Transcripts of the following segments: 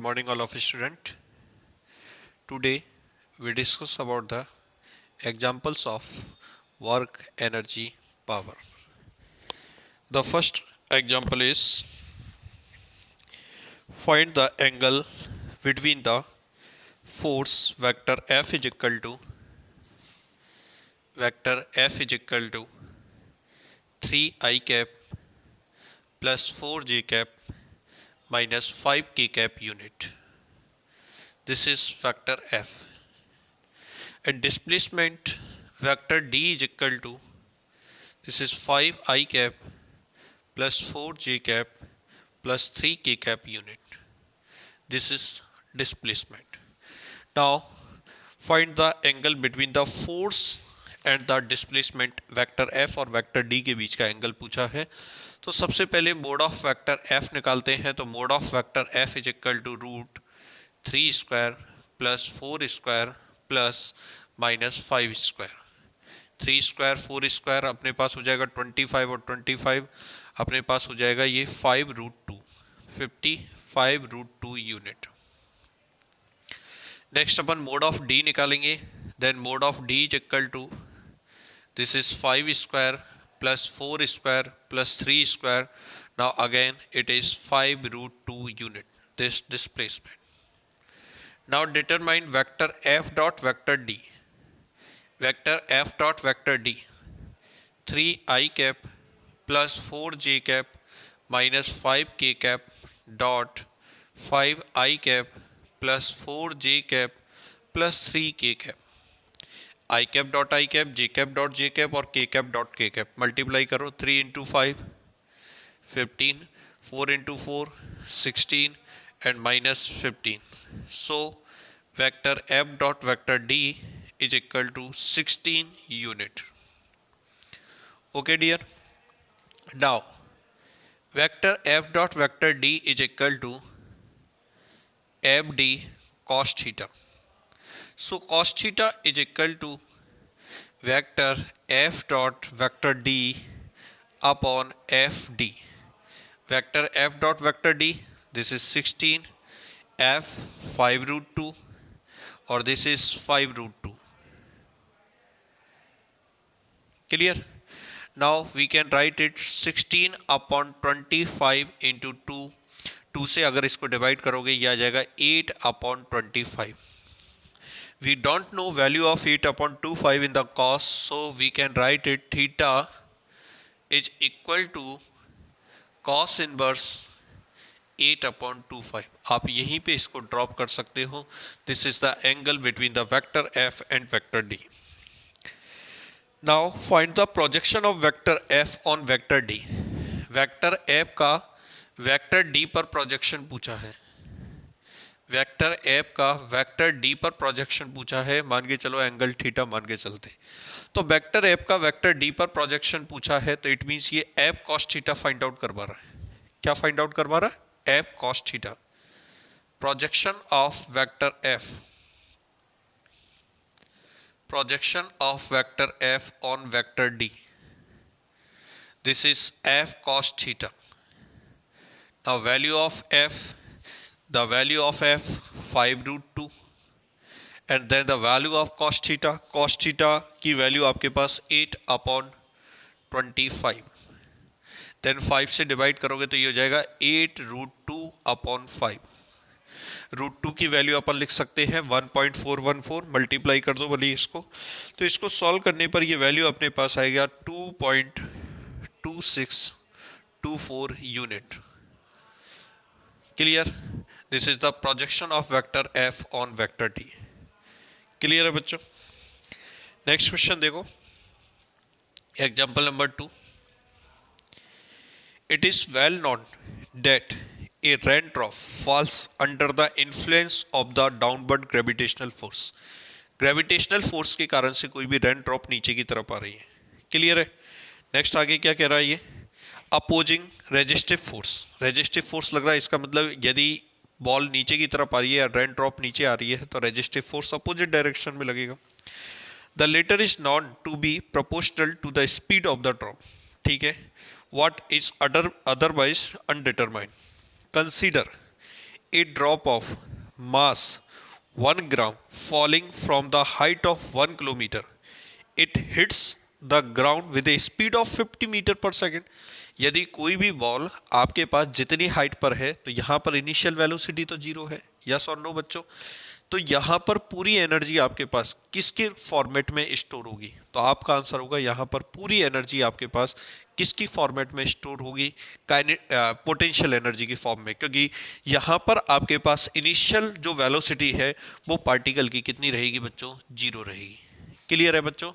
morning all of student. Today we discuss about the examples of work, energy, power. The first example is find the angle between the force vector F is equal to 3 I cap plus 4 j cap minus 5 k cap unit. This is vector F. And displacement vector D is equal to, this is 5 I cap plus 4 j cap plus 3 k cap unit. This is displacement. Now find the angle between the force and the displacement vector F और vector D के बीच का angle पूछा है. तो सबसे पहले mode of vector F निकालते हैं. तो mod of vector F is equal to root 3 square plus 4 square plus minus 5 square. 3 square 4 square अपने पास हो जाएगा 25 और 25 अपने पास हो जाएगा ये 5 रूट 2 55 रूट 2 यूनिट. नेक्स्ट अपन मोड ऑफ डी निकालेंगे. Then mode of D is equal to, this is 5 square plus 4 square plus 3 square. Now again it is 5 root 2 unit, this displacement. Now determine vector f dot vector d. Vector f dot vector d, 3 I cap plus 4 j cap minus 5 k cap dot 5 I cap plus 4 j cap plus 3 k cap. I cap dot i cap, j cap dot j cap और k cap dot k cap multiply करो. 3 into 5 15, 4 into 4 16 and minus 15. So vector F dot vector D is equal to 16 unit. Okay dear. Now vector F dot vector D is equal to F D cos theta. So cos theta is equal to vector f dot vector d upon fd. Vector f dot vector d, this is 16, f 5 root 2 or this is 5 root 2. Clear? Now we can write it 16 upon 25 into 2. 2 से अगर इसको divide करोगे ये आ जाएगा 8 upon 25. We don't know value of 8 upon 25 in the cos, so we can write it theta is equal to cos inverse 8 upon 25. आप यहीं पे इसको ड्रॉप कर सकते हो. This is the angle between the vector f and vector d. Now find the projection of vector f on vector d. Vector f का vector d पर projection पूछा है. वेक्टर एफ का वेक्टर डी पर projection पूछा है. मान के चलो एंगल थीटा मान के चलते. तो वेक्टर एफ का वेक्टर डी पर प्रोजेक्शन पूछा है तो इट मींस ये F cos theta find out करवा रहा है. क्या फाइंड आउट करवा रहा है? F cos theta. Projection of vector F, projection of vector F on vector D, this is F cos theta. Now value of F, the value of f 5 root 2 and then the value of cos theta की value आपके पास 8 upon 25. then 5 से divide करोगे तो ये हो जाएगा 8 root 2 upon 5. Root 2 की value अपन लिख सकते हैं 1.414. मल्टीप्लाई कर दो बोलिए इसको. तो इसको सॉल्व करने पर ये वैल्यू अपने पास आएगा 2.2624 unit. Clear? This is the projection of vector F on vector D. Clear है बच्चों? नेक्स्ट क्वेश्चन देखो, example number 2. It is well known that A raindrop falls under the influence of the downward gravitational force. Gravitational force के कारण से कोई भी raindrop नीचे की तरफ आ रही है. क्लियर है? नेक्स्ट आगे क्या कह रहा है ये? Opposing resistive force. Resistive force लग रहा है, इसका मतलब यदि बॉल नीचे की तरफ आ रही है या रेन ड्रॉप नीचे आ रही है तो रेजिस्टिव फोर्स अपोजिट डायरेक्शन में लगेगा. The latter is known to be proportional to the speed of the drop. ठीक है. What is otherwise undetermined. Consider a drop of mass 1 gram falling from the height of 1 kilometer, it hits the ground with a speed of 50 metre पर second. यदि कोई भी ball आपके पास जितनी height पर है तो यहाँ पर इनिशियल वेलोसिटी तो जीरो है, यस और नो बच्चों। तो यहाँ पर पूरी एनर्जी आपके पास किसके फॉर्मेट में स्टोर होगी, तो आपका आंसर होगा यहाँ पर पूरी एनर्जी आपके पास किसकी फॉर्मेट में स्टोर होगी, पोटेंशियल एनर्जी की फॉर्म में, क्योंकि यहाँ पर आपके पास इनिशियल जो वेलोसिटी है वो पार्टिकल की कितनी रहेगी बच्चों, जीरो रहेगी। क्लियर है बच्चों,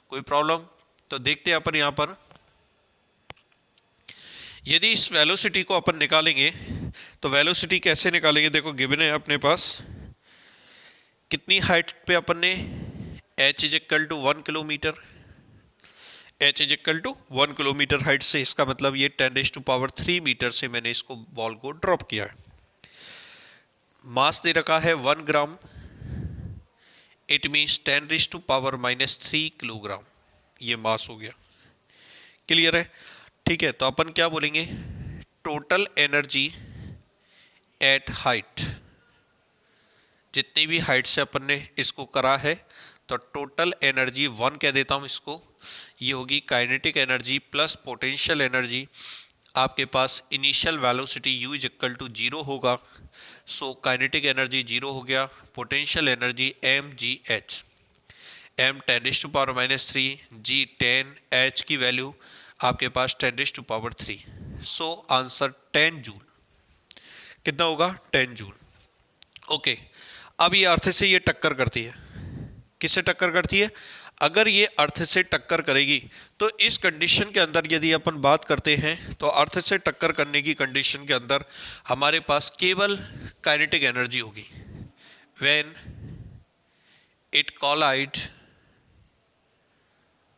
कोई प्रॉब्लम? तो देखते हैं अपन यहाँ पर, यदि इस वेलोसिटी को अपन निकालेंगे तो वेलोसिटी कैसे निकालेंगे, देखो गिवन है अपने पास कितनी हाइट पे अपन ने h is equal to 1 kilometre, h is equal to 1 kilometre height से, इसका मतलब ये 10⁻³ मीटर से मैंने इसको बॉल को ड्रॉप किया है। मास दे रखा है 1 ग्राम, इट मीन्स 10⁻³ किलोग्राम, ये मास हो गया। क्लियर है? ठीक है, तो अपन क्या बोलेंगे, टोटल एनर्जी एट हाइट, जितनी भी हाइट से अपन ने इसको करा है तो टोटल एनर्जी 1 कह देता हूं इसको, ये होगी kinetic energy plus potential energy. आपके पास initial velocity u is equal to 0 होगा, सो काइनेटिक एनर्जी 0 हो गया, potential energy mgh, m 10⁻³ g 10, h की वैल्यू आपके पास 10⁻³, सो आंसर 10 जूल। कितना होगा, 10 जूल। ओके, अब ये अर्थ से ये टक्कर करती है, किससे टक्कर करती है, अगर ये अर्थ से टक्कर करेगी तो इस कंडीशन के अंदर यदि अपन बात करते हैं तो अर्थ से टक्कर करने की कंडीशन के अंदर हमारे पास केवल काइनेटिक एनर्जी होगी। When it collide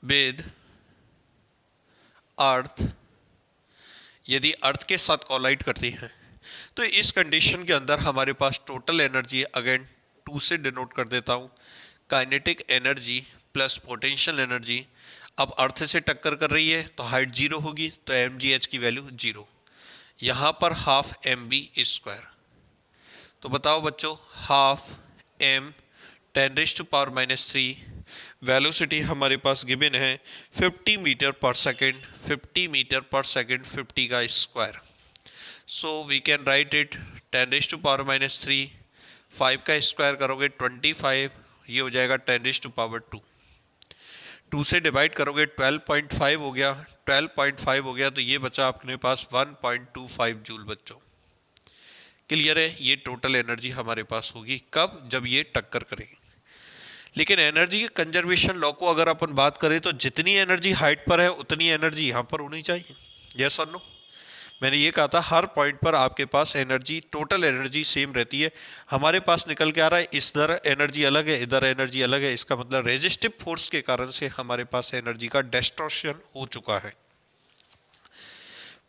with earth, यदि अर्थ के साथ कोलाइड करती है तो इस कंडीशन के अंदर हमारे पास टोटल एनर्जी, अगेन 2 से डिनोट कर देता हूँ, kinetic energy plus potential energy. अब अर्थ से टक्कर कर रही है तो हाइट 0 होगी, तो mgh की वैल्यू 0, यहाँ पर हाफ mv²। तो बताओ बच्चों, हाफ m 10⁻³ वेलोसिटी हमारे पास गिवन है 50 मीटर पर सेकेंड, 50 मीटर पर सेकेंड 50 का square, so we can write it 10⁻³ 5 का स्क्वायर करोगे 25, ये हो जाएगा 10⁻², 2 से डिवाइड करोगे 12.5 हो गया, 12.5 हो गया, तो ये बचा अपने पास 1.25 जूल बच्चों। क्लियर है? ये टोटल एनर्जी हमारे पास होगी कब, जब ये टक्कर करेगी। लेकिन एनर्जी के कंजर्वेशन लॉ को अगर अपन बात करें तो जितनी एनर्जी हाइट पर है उतनी एनर्जी यहाँ पर होनी चाहिए, यस और नो। मैंने ये कहा था हर पॉइंट पर आपके पास एनर्जी, टोटल एनर्जी सेम रहती है। हमारे पास निकल के आ रहा है इधर एनर्जी अलग है, इधर एनर्जी अलग है, इसका मतलब रेजिस्टिव फोर्स के कारण से हमारे पास एनर्जी का डिस्टॉर्शन हो चुका है।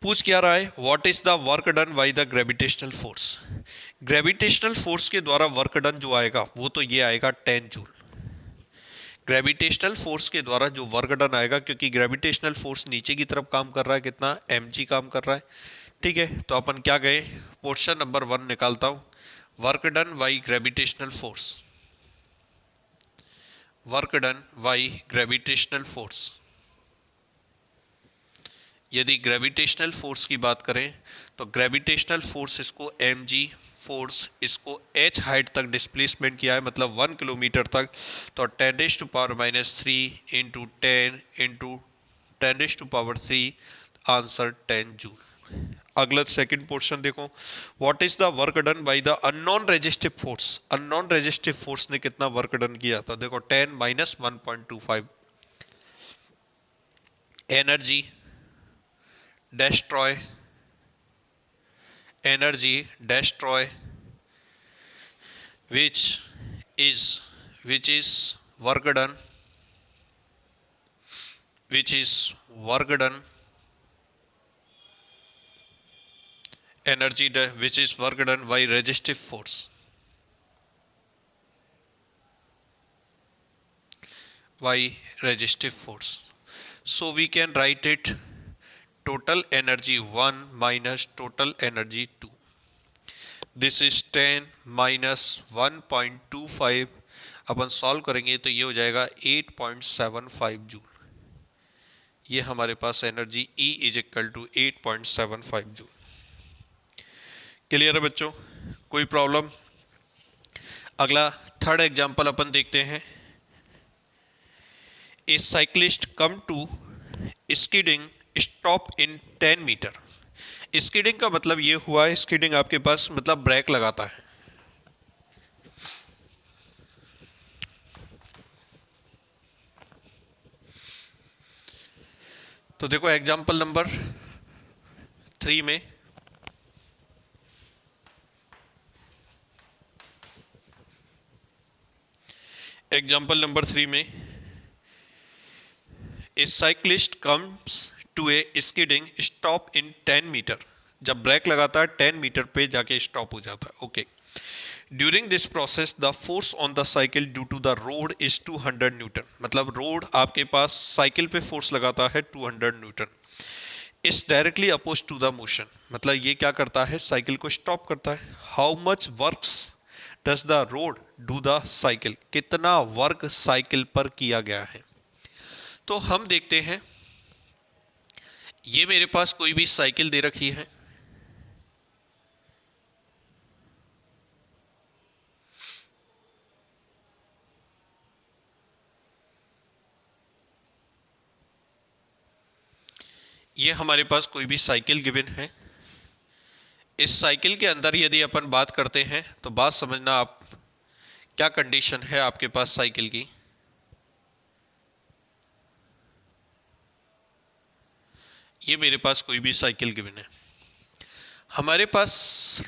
पूछ क्या रहा है, what is the work done by the gravitational force. Gravitational force के द्वारा वर्क डन जो आएगा वो तो ये आएगा 10 जूल। ग्रेविटेशनल फोर्स के द्वारा जो वर्क डन आएगा, क्योंकि ग्रेविटेशनल फोर्स नीचे की तरफ काम कर रहा है, कितना, mg काम कर रहा है। ठीक है, तो अपन क्या गए, पोर्शन नंबर 1 निकालता हूं, work done by gravitational force, work done by gravitational force. यदि ग्रेविटेशनल फोर्स की बात करें तो ग्रेविटेशनल फोर्स इसको mg फोर्स, इसको h हाइट तक डिस्प्लेसमेंट किया है, मतलब 1 किलोमीटर तक, तो 10⁻³ इंटू 10 इंटू 10⁻³ आंसर 10 जूल। अगला सेकंड पोर्शन देखो, what is the work done by the unknown resistive force. Unknown resistive force ने कितना वर्क डन किया, तो देखो 10 - 1.25 energy destroy, energy destroy, which is work done, which is work done, energy which is work done by resistive force, by resistive force. So we can write it total energy 1 minus total energy 2, this is 10 minus 1.25, अपन solve करेंगे तो ये हो जाएगा 8.75 joule. ये हमारे पास energy E is equal to 8.75 joule. Clear है बच्चों, कोई प्रॉब्लम? अगला थर्ड एग्जांपल अपन देखते हैं। A cyclist come to skidding stop in 10 metre. Skidding का मतलब ये हुआ, स्कीडिंग आपके पास मतलब ब्रेक लगाता है। तो देखो एग्जांपल नंबर 3 में a cyclist comes to a skidding stop in 10 metre. जब ब्रेक लगाता है 10 मीटर पे जाके स्टॉप हो जाता है। Okay, during this process the force on the cycle due to the road is 200 newton. मतलब रोड आपके पास साइकिल पे फोर्स लगाता है 200 newton. Is directly oppose to the motion, मतलब ये क्या करता है, साइकिल को स्टॉप करता है। How much works does the road do the cycle, कितना वर्क साइकिल पर किया गया है। तो हम देखते हैं, ये मेरे पास कोई भी साइकिल दे रखी है, ये हमारे पास कोई भी साइकिल गिवन है। इस साइकिल के अंदर यदि अपन बात करते हैं तो बात समझना आप, क्या कंडीशन है आपके पास साइकिल की। ये मेरे पास कोई भी साइकिल गिवन है, हमारे पास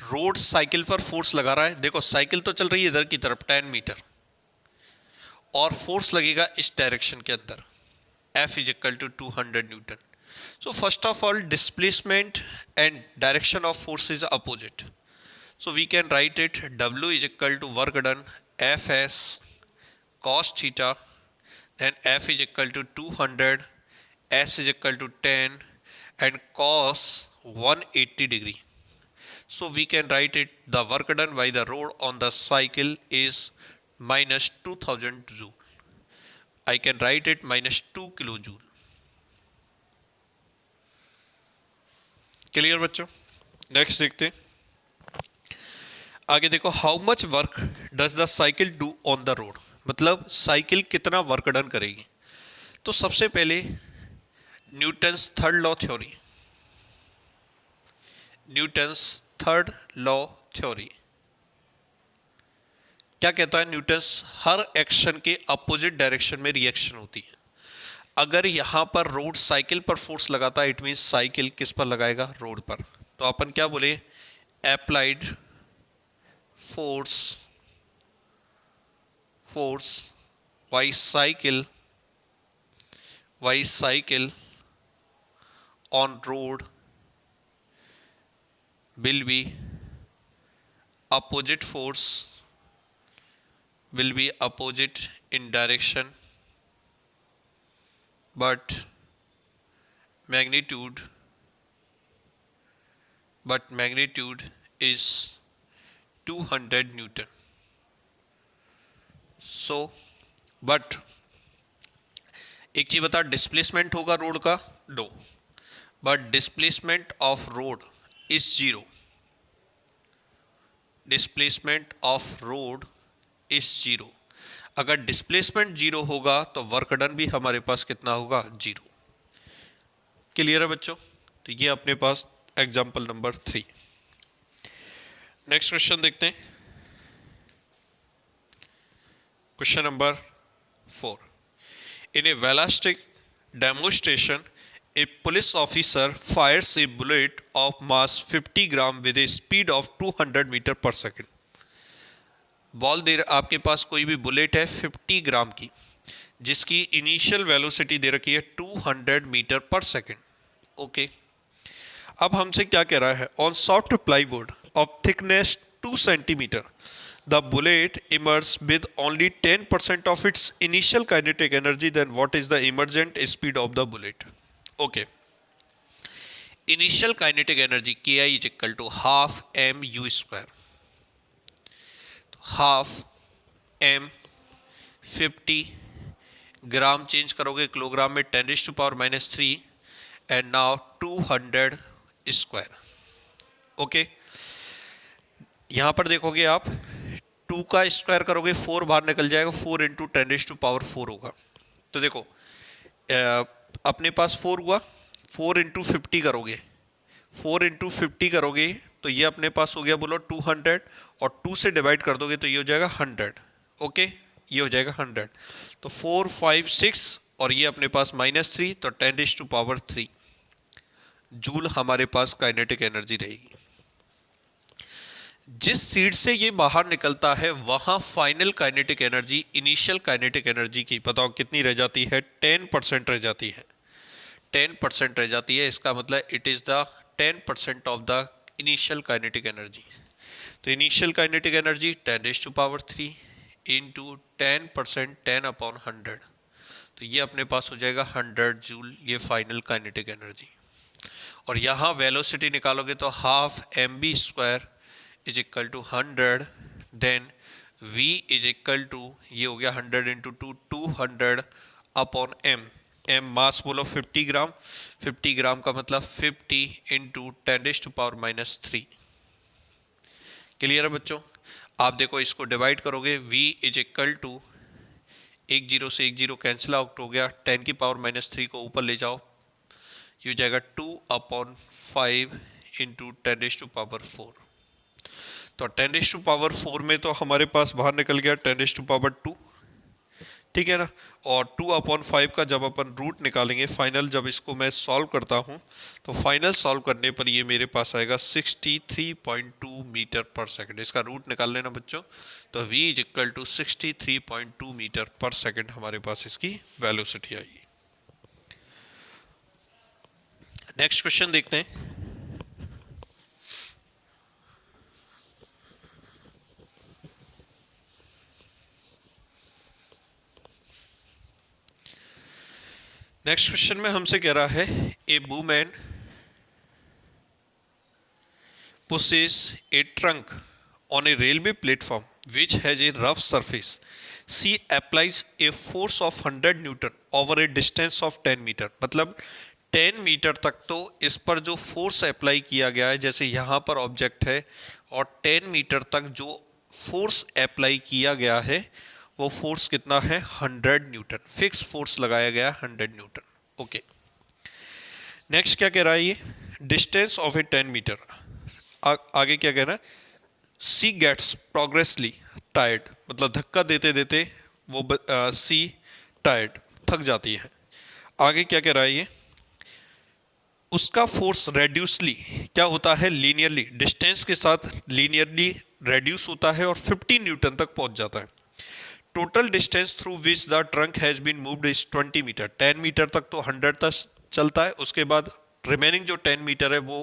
रोड साइकिल पर फोर्स लगा रहा है। देखो साइकिल तो चल रही है इधर की तरफ 10 मीटर, और फोर्स लगेगा इस डायरेक्शन के अंदर, F is equal to 200 newton. So first of all, displacement and direction of force is opposite. So we can write it W is equal to work done Fs cos theta, then F is equal to 200, S is equal to 10 and cos 180 degree. So we can write it, the work done by the road on the cycle is minus 2000 joule. I can write it minus 2 kilojoule. Clear बच्चों? Next देखते हैं आगे। देखो how much work does the cycle do on the road, मतलब cycle कितना work done करेगी। तो सबसे पहले Newton's third law theory, Newton's third law theory क्या कहता है, न्यूटन्स हर एक्शन के अपोजिट डायरेक्शन में रिएक्शन होती है। अगर यहां पर रोड साइकिल पर फोर्स लगाता है, इट मीन साइकिल किस पर लगाएगा, रोड पर। तो अपन क्या बोले, applied force by cycle on road will be opposite in direction, but magnitude is 200 Newton. So but एक चीज बता, डिस्प्लेसमेंट होगा रोड का no, but displacement of road is zero. Displacement of road is zero. अगर displacement zero होगा तो work done भी हमारे पास कितना होगा, जीरो। क्लियर है बच्चों? तो ये अपने पास एग्जाम्पल नंबर 3। नेक्स्ट क्वेश्चन देखते हैं, question number 4। In a elastic demonstration a police officer fires a bullet of mass 50 gram with a speed of 200 metre पर सेकेंड। बॉल दे, आपके पास कोई भी बुलेट है 50 ग्राम की, जिसकी इनिशियल वेलोसिटी दे रखी है 200 मीटर पर सेकेंड। ओके, अब हमसे क्या कह रहा है, on soft plywood of thickness 2 centimetre the bullet emerges with only 10% of its initial kinetic energy, then what is the emergent speed of the bullet? Okay, initial kinetic energy Ki is equal to half mu square, half m 50 gram change करोगे kilogram में 10⁻³ and now 200 square. Okay, यहां पर देखोगे आप 2 का square करोगे 4 बाहर निकल जाएगा, 4 इंटू 10⁻⁴ होगा। तो देखो अपने पास 4 हुआ, 4 इंटू 50 करोगे, 4 इंटू 50 करोगे तो ये अपने पास हो गया बोलो 200, और 2 से डिवाइड कर दोगे तो ये हो जाएगा 100। ओके, ये हो जाएगा 100। तो 4, 5, 6 और ये अपने पास -3, तो 10⁻³ जूल हमारे पास काइनेटिक एनर्जी रहेगी। जिस सीड से ये बाहर निकलता है वहां final kinetic energy initial kinetic energy की बताओ कितनी रह जाती है? 10% रह जाती है। 10% रह जाती है, इसका मतलब it is the 10% of the initial kinetic energy. तो इनिशियल काइनेटिक एनर्जी 10⁻³ इंटू 10%, 10/100, तो ये अपने पास हो जाएगा 100 जूल, ये फाइनल काइनेटिक एनर्जी। और यहाँ वेलोसिटी निकालोगे तो half mv² is equal to 100, then v is equal to, ये हो गया 100 इंटू 2, 200/m। m मास बोलो 50 ग्राम, 50 ग्राम का मतलब 50 इंटू 10⁻³ क्लियर है बच्चों? आप देखो इसको डिवाइड करोगे, v इज इक्वल टू 1 0 से 1 0 कैंसिल आउट हो गया, 10⁻³ को ऊपर ले जाओ, ये हो जाएगा 2/5 इंटू 10⁻⁴। तो 10⁻⁴ में तो हमारे पास बाहर निकल गया 10⁻², ठीक है ना। और 2/5 का जब अपन रूट निकालेंगे फाइनल, जब इसको मैं सॉल्व करता हूं तो फाइनल सॉल्व करने पर ये मेरे पास आएगा 63.2 मीटर पर सेकंड। इसका रूट निकाल लेना बच्चों, तो v is equal to 63.2 metre पर सेकंड हमारे पास इसकी वेलोसिटी आएगी। नेक्स्ट क्वेश्चन देखते हैं। नेक्स्ट क्वेश्चन में हमसे कह रहा है ए women pushes a trunk on a railway platform which has a rough surface. She applies a force of 100 Newton over a distance of 10 metre. मतलब 10 मीटर तक तो इस पर जो फोर्स अप्लाई किया गया है, जैसे यहाँ पर ऑब्जेक्ट है और 10 मीटर तक जो फोर्स अप्लाई किया गया है वो फोर्स कितना है? 100 न्यूटन। फिक्स फोर्स लगाया गया 100 न्यूटन। ओके, नेक्स्ट क्या कह रहा है ये? Distance of a 10 metre. आगे क्या कह रहा है? सी गेट्स प्रोग्रेसली टायर्ड, मतलब धक्का देते देते वो सी टायर्ड, थक जाती है। आगे क्या कह रहा है ये? उसका फोर्स रेड्यूसली क्या होता है? लीनियरली, डिस्टेंस के साथ लीनियरली रेड्यूस होता है और 50 न्यूटन तक पहुंच जाता है। Total distance through which the trunk has been moved is 20 metre. 10 metre तक तो 100 तक चलता है, उसके बाद रिमेनिंग जो 10 मीटर है वो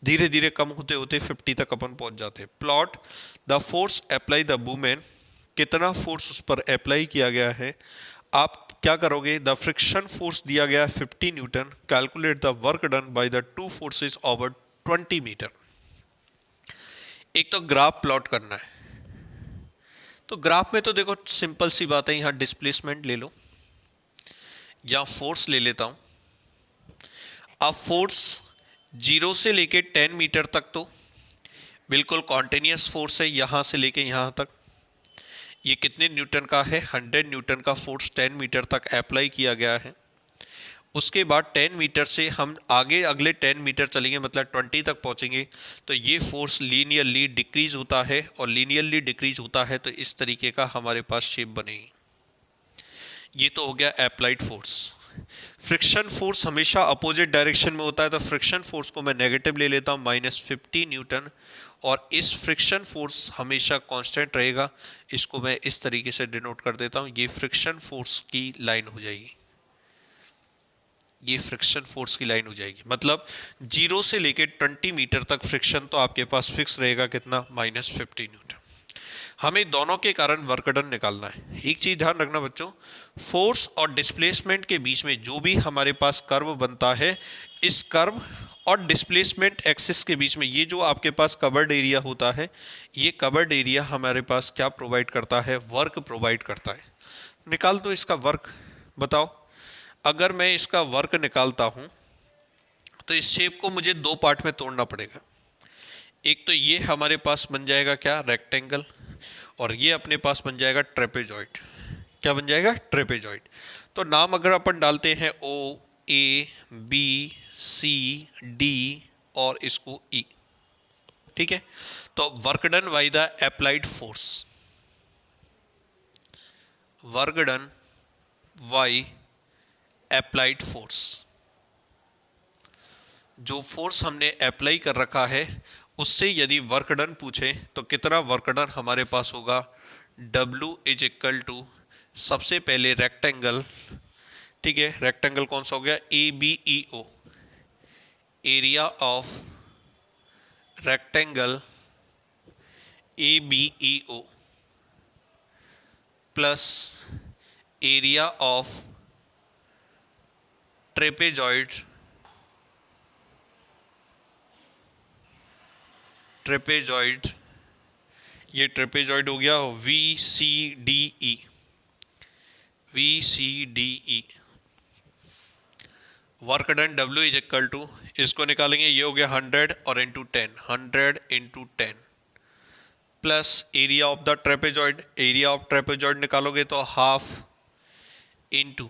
धीरे धीरे कम होते होते 50 तक अपन पहुंच जाते हैं। Plot the force apply the women, कितना फोर्स उस पर अप्लाई किया गया है। आप क्या करोगे? द फ्रिक्शन फोर्स दिया गया है 50 newton, calculate the work done by the two forces over 20 metre. एक तो ग्राफ प्लॉट करना है, तो ग्राफ में तो देखो सिंपल सी बात है, यहां डिस्प्लेसमेंट ले लो या फोर्स ले लेता हूं। अब फोर्स 0 से लेके 10 मीटर तक तो बिल्कुल कॉन्टिन्यूस फोर्स है, यहां से लेके यहां तक। ये कितने न्यूटन का है? 100 न्यूटन का फोर्स 10 मीटर तक अप्लाई किया गया है। उसके बाद 10 मीटर से हम आगे अगले 10 मीटर चलेंगे, मतलब 20 तक पहुंचेंगे, तो ये फोर्स लीनियरली डिक्रीज होता है, और लीनियरली डिक्रीज होता है तो इस तरीके का हमारे पास शेप बनेगी। ये तो हो गया अप्लाइड फोर्स। फ्रिक्शन फोर्स हमेशा अपोजिट डायरेक्शन में होता है, तो फ्रिक्शन फोर्स को मैं नेगेटिव ले लेता हूँ, -50 न्यूटन, और इस फ्रिक्शन फोर्स हमेशा कांस्टेंट रहेगा। इसको मैं इस तरीके से डिनोट कर देता हूँ, ये फ्रिक्शन फोर्स की लाइन हो जाएगी, ये फ्रिक्शन फोर्स की लाइन हो जाएगी। मतलब 0 से लेके 20 मीटर तक फ्रिक्शन तो आपके पास फिक्स रहेगा, कितना? -50 न्यूटन। हमें दोनों के कारण वर्क डन निकालना है। एक चीज ध्यान रखना बच्चों, फोर्स और डिस्प्लेसमेंट के बीच में जो भी हमारे पास कर्व बनता है, इस कर्व और डिस्प्लेसमेंट एक्सिस के बीच में ये जो आपके पास कवर्ड एरिया होता है, ये कवर्ड एरिया हमारे पास क्या प्रोवाइड करता है, वर्क प्रोवाइड करता है। निकाल दो इसका वर्क, बताओ। अगर मैं इसका वर्क निकालता हूं तो इस शेप को मुझे दो पार्ट में तोड़ना पड़ेगा। एक तो ये हमारे पास बन जाएगा क्या, रेक्टेंगल, और ये अपने पास बन जाएगा ट्रेपेजॉइड। क्या बन जाएगा, ट्रेपेजॉइड। तो नाम अगर अपन डालते हैं ओ, ए, बी, सी, डी और इसको ई, ठीक है। तो work done by the applied force, work done by applied force, जो फोर्स हमने अप्लाई कर रखा है उससे यदि वर्क डन पूछे तो कितना वर्क डन हमारे पास होगा, W इज इक्वल टू, सबसे पहले रेक्टेंगल, ठीक है, रेक्टेंगल कौन सा हो गया, ABEO, area of rectangle ABEO plus area of trapezoid, trapezoid, ये ट्रेपेजॉइड हो गया VCDE, VCDE। Work done W is equal to, इसको निकालेंगे, ये हो गया 100 और into 10, 100 into 10 plus area of the trapezoid, area of trapezoid निकालोगे तो हाफ इंटू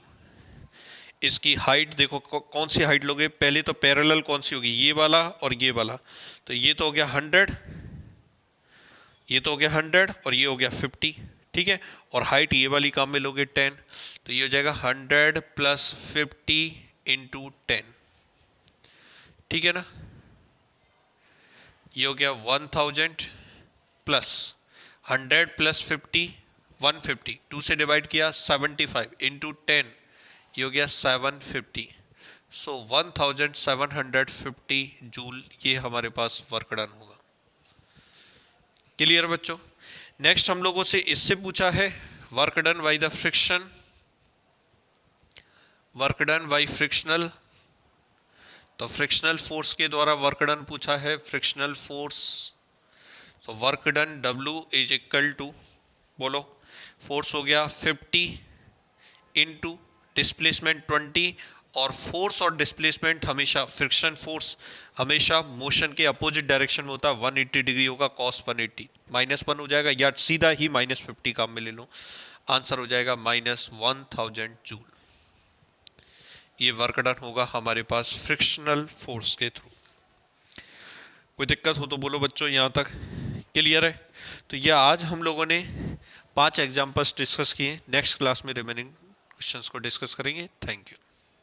इसकी हाइट, देखो कौन सी हाइट लोगे, पहले तो पैरेलल कौन सी होगी, ये वाला और ये वाला, तो ये तो हो गया 100, ये तो हो गया 100 और ये हो गया 50, ठीक है। और हाइट ये वाली काम में लोगे 10, तो ये हो जाएगा 100 प्लस 50 इंटू 10, ठीक है ना। ये हो गया 1000 प्लस 100 प्लस 50, 150, 2 से डिवाइड किया 75 इंटू 10, ये हो गया 750। सो 1750 जूल ये हमारे पास वर्क डन होगा। क्लियर बच्चों। नेक्स्ट हम लोगों से इससे पूछा है work done by the friction, work done by frictional, तो फ्रिक्शनल फोर्स के द्वारा वर्क डन पूछा है, फ्रिक्शनल फोर्स। तो work done W is equal to, बोलो, फोर्स हो गया 50 इंटू डिस्प्लेसमेंट 20, और फोर्स और डिस्प्लेसमेंट हमेशा, फ्रिक्शन फोर्स हमेशा मोशन के अपोजिट डायरेक्शन में होता है, 180 डिग्री होगा, cos 180, -1 हो जाएगा, या सीधा ही -50 काम में ले लो, आंसर हो जाएगा -1000 जूल। ये वर्क डन होगा हमारे पास फ्रिक्शनल फोर्स के थ्रू। कोई दिक्कत हो तो बोलो बच्चों, यहाँ तक क्लियर है। तो ये आज हम लोगों ने 5 एग्जाम्पल्स डिस्कस किए, नेक्स्ट क्लास में रिमेनिंग क्वेश्चंस को डिस्कस करेंगे। Thank you.